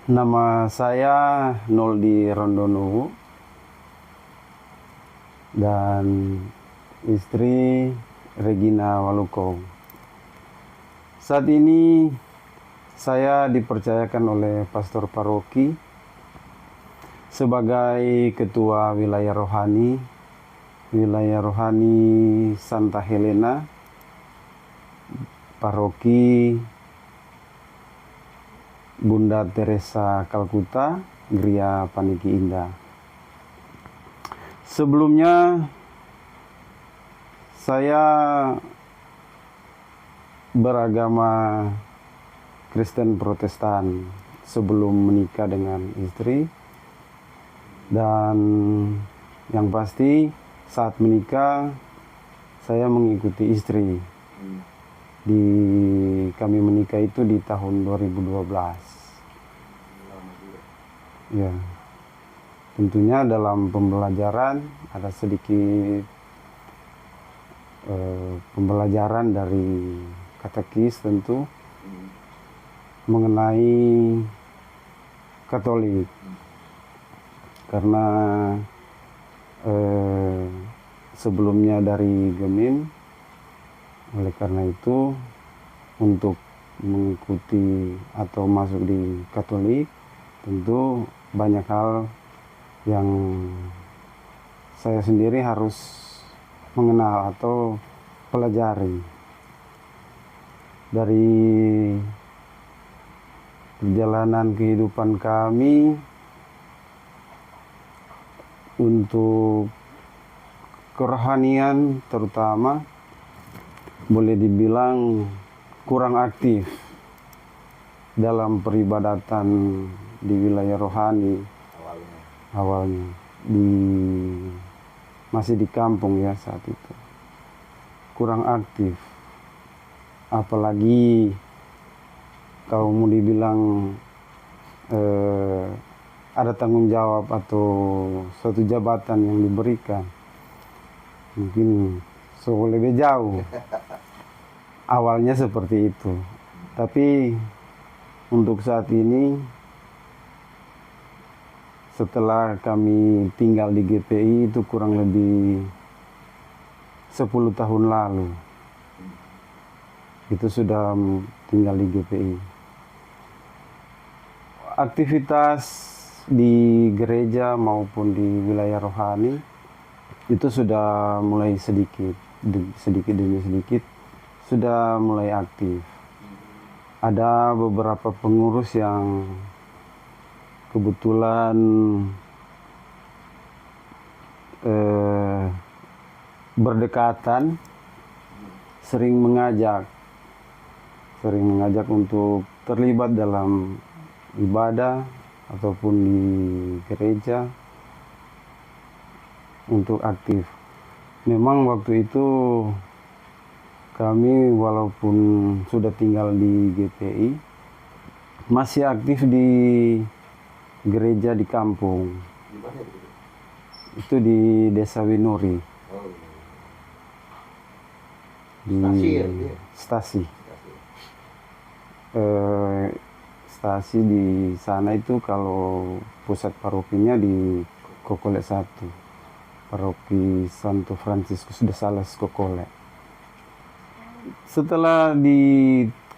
Nama saya Noldi Rondonuwu dan istri Regina Waluko. Saat ini saya dipercayakan oleh pastor paroki sebagai ketua wilayah rohani Santa Helena, paroki Bunda Teresa Kalkuta, Gria Paniki Indah. Sebelumnya saya beragama Kristen Protestan sebelum menikah dengan istri, dan yang pasti saat menikah saya mengikuti istri. Kami menikah itu di tahun 2012. Ya, tentunya dalam pembelajaran ada sedikit pembelajaran dari katekis tentu mengenai Katolik, karena sebelumnya dari Gemim. Oleh karena itu, untuk mengikuti atau masuk di Katolik, tentu banyak hal yang saya sendiri harus mengenal atau pelajari. Dari perjalanan kehidupan kami untuk kerohanian terutama, boleh dibilang kurang aktif dalam peribadatan di wilayah rohani awalnya masih di kampung ya. Saat itu kurang aktif, apalagi kalau mau dibilang ada tanggung jawab atau suatu jabatan yang diberikan, mungkin lebih jauh. Awalnya seperti itu, tapi untuk saat ini setelah kami tinggal di GPI itu kurang lebih 10 tahun lalu, itu sudah tinggal di GPI. Aktivitas di gereja maupun di wilayah rohani itu sudah mulai sedikit demi sedikit sudah mulai aktif. Ada beberapa pengurus yang kebetulan berdekatan, sering mengajak untuk terlibat dalam ibadah ataupun di gereja untuk aktif. Memang waktu itu kami walaupun sudah tinggal di GPI, masih aktif di gereja di kampung. Di mana itu? Itu di Desa Winuri. Di Stasi. Stasi di sana itu kalau pusat parokinya di Kokole 1, paroki Santo Franciscus de Sales Kokole. Setelah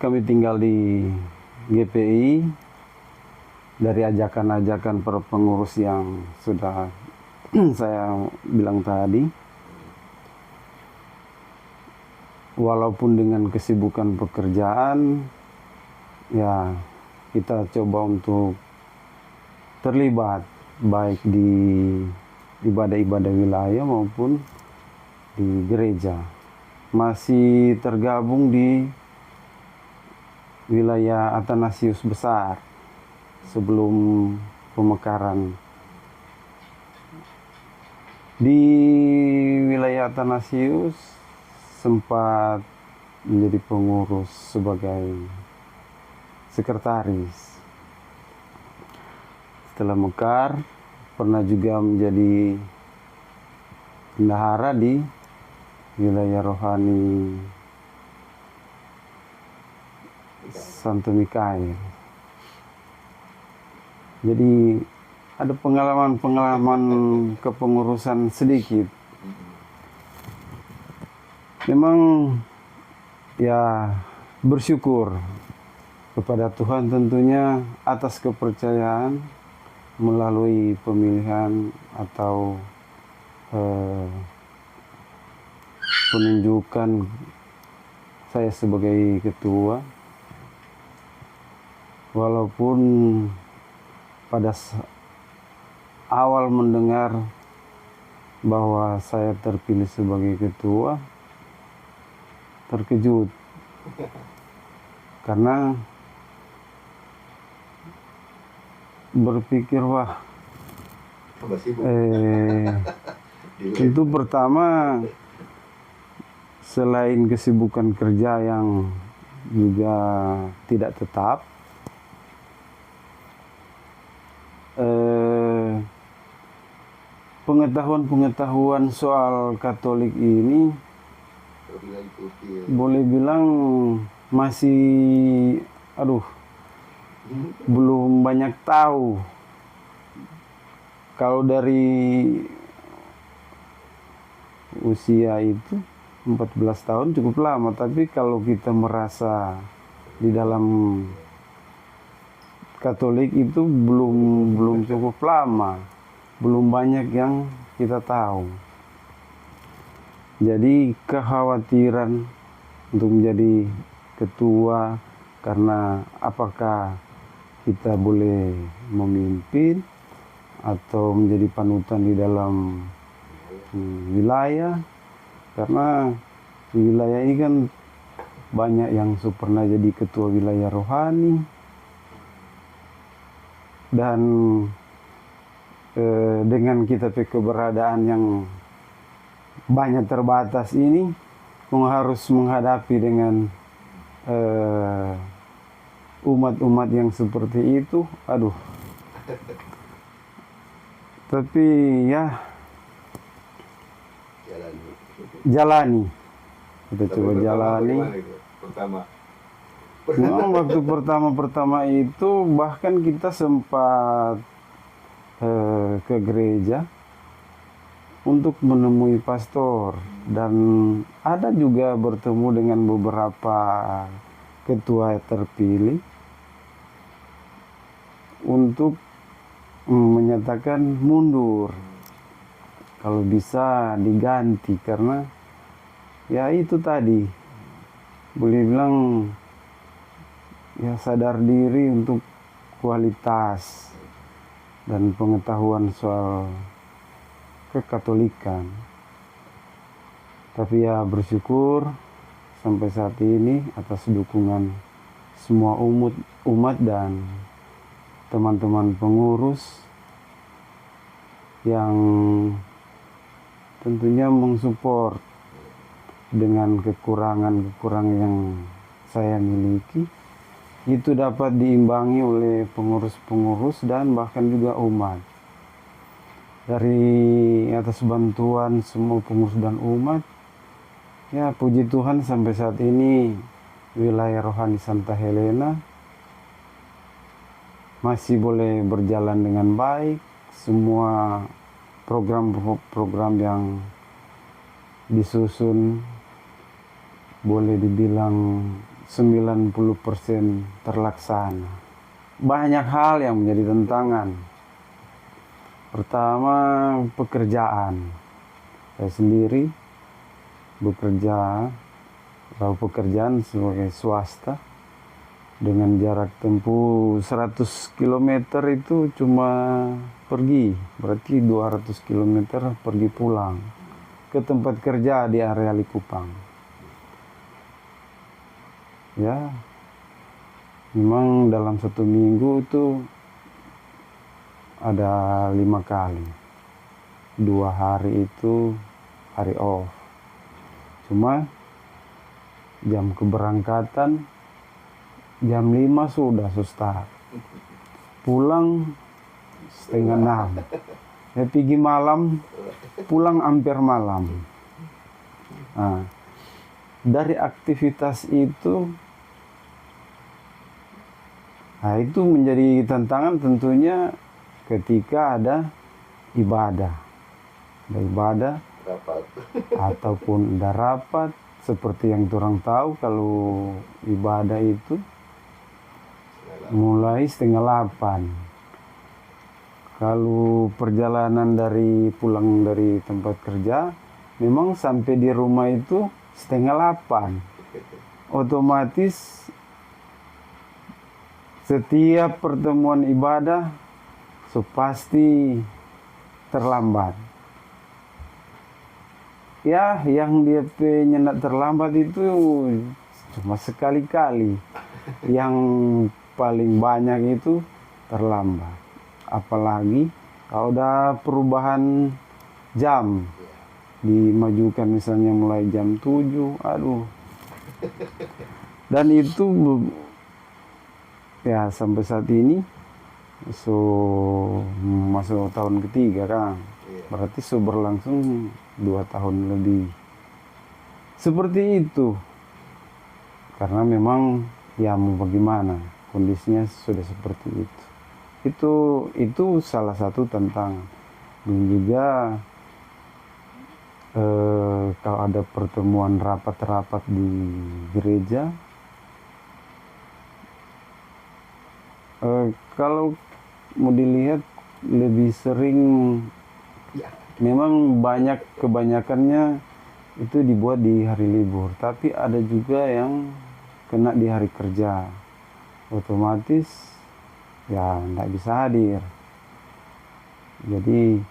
kami tinggal di GPI, dari ajakan-ajakan para pengurus yang sudah saya bilang tadi, walaupun dengan kesibukan pekerjaan, ya kita coba untuk terlibat baik di ibadah-ibadah wilayah maupun di gereja. Masih tergabung di wilayah Athanasius Besar sebelum pemekaran. Di wilayah Athanasius sempat menjadi pengurus sebagai sekretaris. Setelah mekar, pernah juga menjadi bendahara di wilayah rohani Santo Mikael. Jadi ada pengalaman-pengalaman kepengurusan sedikit. Memang ya bersyukur kepada Tuhan tentunya atas kepercayaan melalui pemilihan atau penunjukan saya sebagai ketua. Walaupun pada awal mendengar bahwa saya terpilih sebagai ketua, terkejut karena berpikir wah tentu pertama selain kesibukan kerja yang juga tidak tetap, pengetahuan soal Katolik ini boleh bilang masih belum banyak tahu. Kalau dari usia itu 14 tahun cukup lama, tapi kalau kita merasa di dalam Katolik itu belum cukup lama, belum banyak yang kita tahu. Jadi kekhawatiran untuk menjadi ketua karena apakah kita boleh memimpin atau menjadi panutan di dalam wilayah, karena di wilayah ini kan banyak yang pernah jadi ketua wilayah rohani, dan dengan kita keberadaan yang banyak terbatas ini harus menghadapi dengan umat-umat yang seperti itu, tapi ya jalani, kita coba jalani. Memang waktu pertama itu bahkan kita sempat ke gereja untuk menemui pastor, dan ada juga bertemu dengan beberapa ketua terpilih untuk menyatakan mundur, kalau bisa diganti, karena ya itu tadi boleh bilang ya sadar diri untuk kualitas dan pengetahuan soal kekatolikan. Tapi ya bersyukur sampai saat ini atas dukungan semua umat dan teman-teman pengurus yang tentunya mensupport dengan kekurangan yang saya miliki, itu dapat diimbangi oleh pengurus-pengurus dan bahkan juga umat. Dari atas bantuan semua pengurus dan umat, ya puji Tuhan sampai saat ini wilayah rohani Santa Helena masih boleh berjalan dengan baik. Semua program-program yang disusun boleh dibilang 90% terlaksana. Banyak hal yang menjadi tantangan. Pertama, pekerjaan. Saya sendiri bekerja, pekerjaan sebagai swasta dengan jarak tempuh 100 km itu cuma pergi, berarti 200 km pergi pulang ke tempat kerja di area Likupang. Ya, memang dalam 1 minggu itu ada 5 kali. 2 hari itu hari off. Cuma jam keberangkatan jam 5 sudah start. Pulang setengah 6. Ya pergi malam, pulang hampir malam. Nah, dari aktivitas itu Nah, itu menjadi tantangan tentunya ketika ada ibadah. Ada ibadah Rapat. ataupun ada rapat, seperti yang orang tahu kalau ibadah itu mulai 7:30. Kalau perjalanan pulang dari tempat kerja, memang sampai di rumah itu 7:30. Otomatis setiap pertemuan ibadah so pasti terlambat. Ya, yang dia nyendak terlambat itu cuma sekali-kali. Yang paling banyak itu terlambat. Apalagi kalau udah perubahan jam, dimajukan misalnya mulai jam 7, aduh. Dan itu ya sampai saat ini so masuk tahun ketiga kan. Berarti so berlangsung 2 tahun lebih. Seperti itu. Karena memang ya mau bagaimana, kondisinya sudah seperti itu. Itu salah satu tantangan. Dan juga kalau ada pertemuan rapat-rapat di gereja, kalau mau dilihat lebih sering memang kebanyakannya itu dibuat di hari libur, tapi ada juga yang kena di hari kerja, otomatis ya tidak bisa hadir. Jadi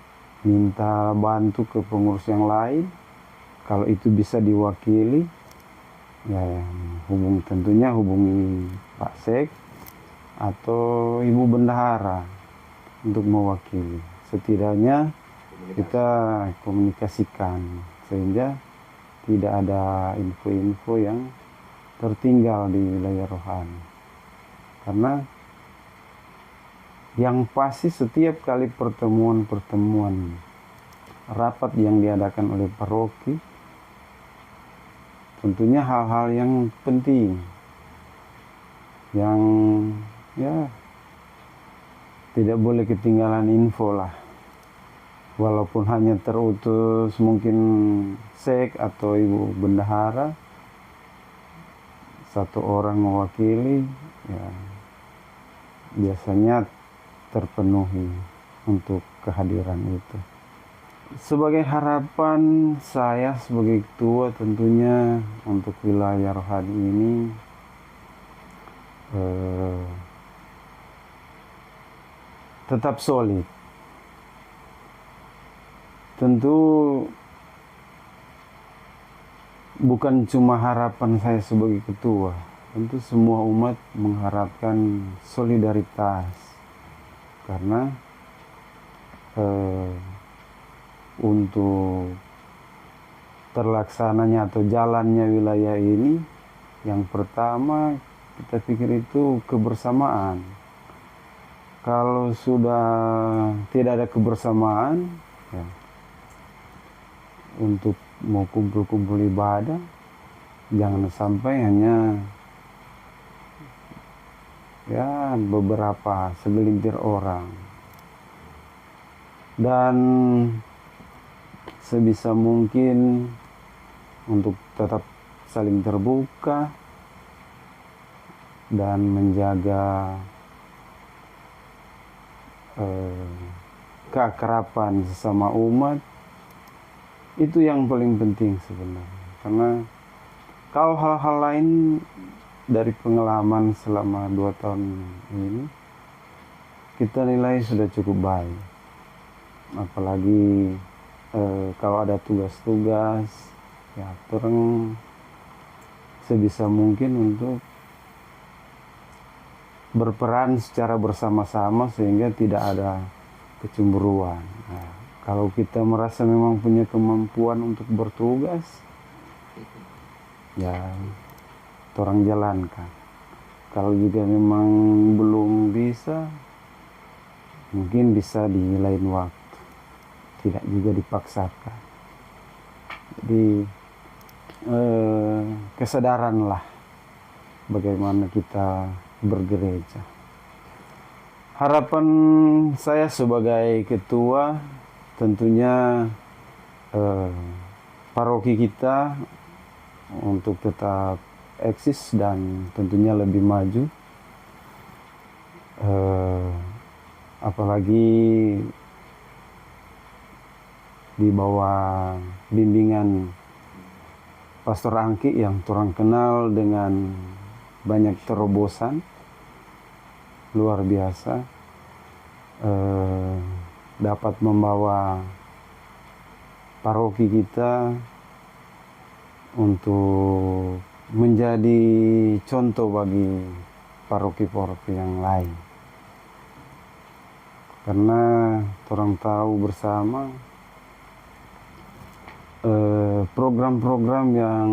minta bantu ke pengurus yang lain, kalau itu bisa diwakili ya tentunya hubungi Pak Sek atau Ibu Bendahara untuk mewakili. Setidaknya kita komunikasikan sehingga tidak ada info-info yang tertinggal di wilayah rohani. Karena yang pasti setiap kali pertemuan rapat yang diadakan oleh paroki, tentunya hal-hal yang penting, yang ya tidak boleh ketinggalan info lah. Walaupun hanya terutus mungkin Sek atau Ibu Bendahara, satu orang mewakili, ya biasanya terpenuhi untuk kehadiran itu. Sebagai harapan saya sebagai ketua tentunya untuk wilayah rohani ini tetap solid. Tentu bukan cuma harapan saya sebagai ketua, tentu semua umat mengharapkan solidaritas. Karena untuk terlaksananya atau jalannya wilayah ini, yang pertama kita pikir itu kebersamaan. Kalau sudah tidak ada kebersamaan, ya, untuk mau kumpul-kumpul ibadah, jangan sampai hanya ya beberapa segelintir orang. Dan sebisa mungkin untuk tetap saling terbuka dan menjaga keakraban sesama umat, itu yang paling penting sebenarnya. Karena kalau hal-hal lain dari pengalaman selama 2 tahun ini, kita nilai sudah cukup baik. Apalagi kalau ada tugas-tugas, ya orang sebisa mungkin untuk berperan secara bersama-sama sehingga tidak ada kecemburuan. Nah, kalau kita merasa memang punya kemampuan untuk bertugas, ya orang jalankan. Kalau juga memang belum bisa, mungkin bisa di lain waktu, tidak juga dipaksakan. Jadi kesadaranlah bagaimana kita bergereja. Harapan saya sebagai ketua tentunya paroki kita untuk tetap eksis dan tentunya lebih maju. Apalagi di bawah bimbingan Pastor Angki yang orang kenal dengan banyak terobosan luar biasa, dapat membawa paroki kita untuk menjadi contoh bagi paroki-paroki yang lain. Karena orang tahu bersama program-program yang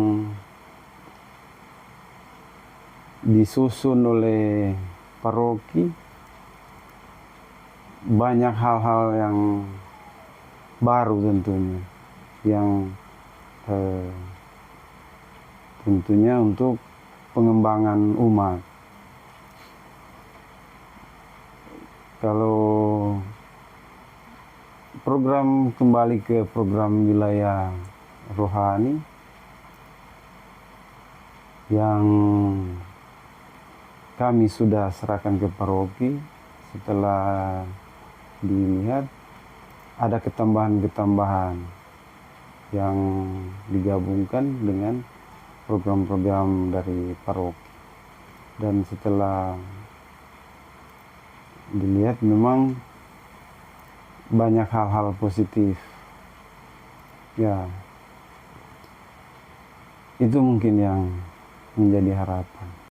disusun oleh paroki banyak hal-hal yang baru tentunya, yang tentunya untuk pengembangan umat. Kalau program kembali ke program wilayah rohani yang kami sudah serahkan ke paroki, setelah dilihat ada ketambahan-ketambahan yang digabungkan dengan program-program dari paroki. Dan setelah dilihat memang banyak hal-hal positif. Ya, itu mungkin yang menjadi harapan.